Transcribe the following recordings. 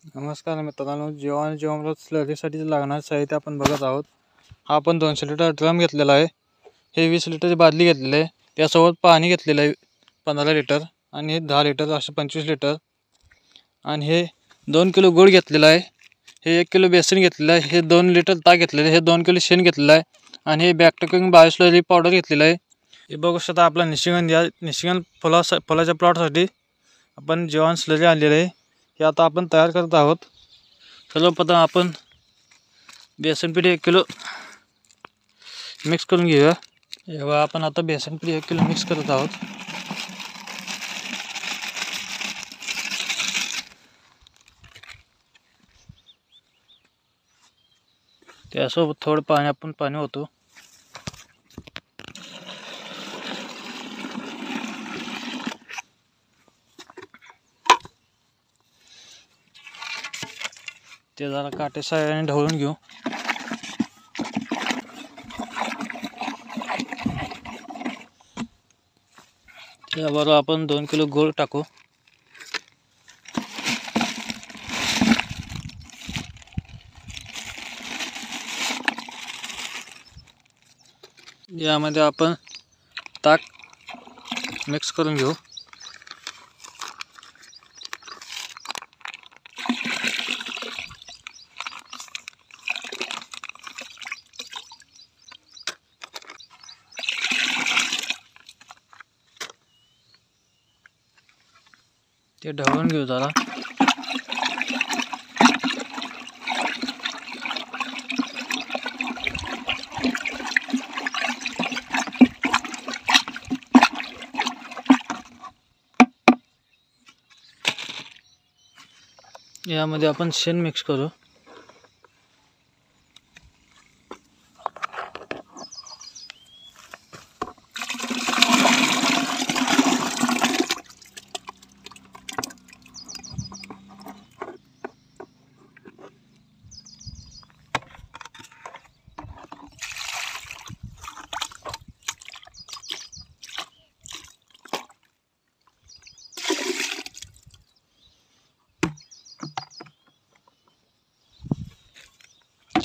नमस्कार मित्रांनो, जीवामृत स्लरीसाठी लागणारे साहित्य आपण बघत आहोत। हा आपण 200 लिटर ड्रम घेतलेला आहे। हे 20 लिटरची बादली घेतलेली आहे। त्यासोबत पाणी घेतलेलं आहे 15 लिटर आणि 10 लिटर असे 25 लिटर आणि हे 2 किलो गूळ घेतलेला आहे। हे 1 किलो बेसन घेतलेलं आहे। हे 2 लिटर ताक घेतलेलं आहे। हे 2 किलो शेण घेतलेलं आहे आणि हे बॅक्टेरिया बायोस्लरी पावडर घेतलेलं आहे। हे बघू शकता आपला निशिगंध फुलाच्या प्लॉटसाठी आपण जीवन स्लरी आणलेले आहे। हे आता आपण तयार करत आहोत। सर्वप्रथम आपण बेसन पीठ 1 किलो मिक्स करून घेऊया। जेव्हा आपण आता बेसन पीठ 1 किलो मिक्स करत आहोत। त्यासोबत थोडं पाणी होतो। ते जरा काटे साह्याने ढवळून घेऊ। त्याबरोबर आपण 2 किलो गूळ टाकू। यामध्ये आपण ताक मिक्स करून घेऊ। ते ढवळून घेऊ जरा। यामध्ये आपण शेण मिक्स करू।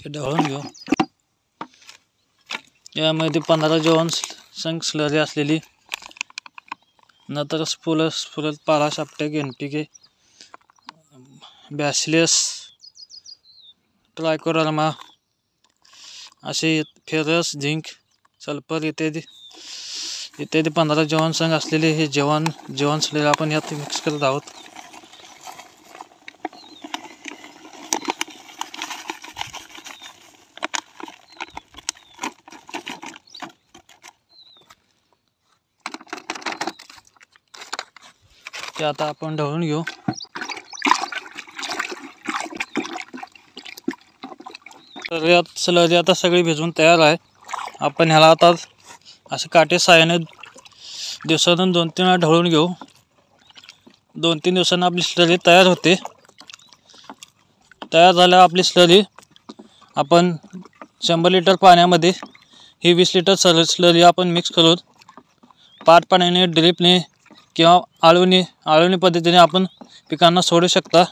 ढवळून घेऊ। यामध्ये 15 जीवन संघ स्लरी असलेली नंतर स्फुरत पारा शाप्टेक NPK बॅसिलस ट्रायकोडर्मा असे फेरस झिंक सल्फर इत्यादी 15 जीवन संघ असलेले हे जीवन स्लरी आपण यात मिक्स करत आहोत। ते आता आपण ढवळून घेऊ। तर यात स्लरी आता सगळी भिजवून तयार आहे। आपण ह्याला आता असे काटे साह्याने दिवसातून 2-3 वेळा ढवळून घेऊ। 2-3 दिवसांनी आपली स्लरी तयार होते। तयार झाल्यावर आपली स्लरी आपण 100 लिटर पाण्यामध्ये ही 20 लिटर स्लरी आपण मिक्स करून पाट पाण्याने ड्रिपने किंवा आळवणी पद्धतीने आपण पिकांना सोडू शकता।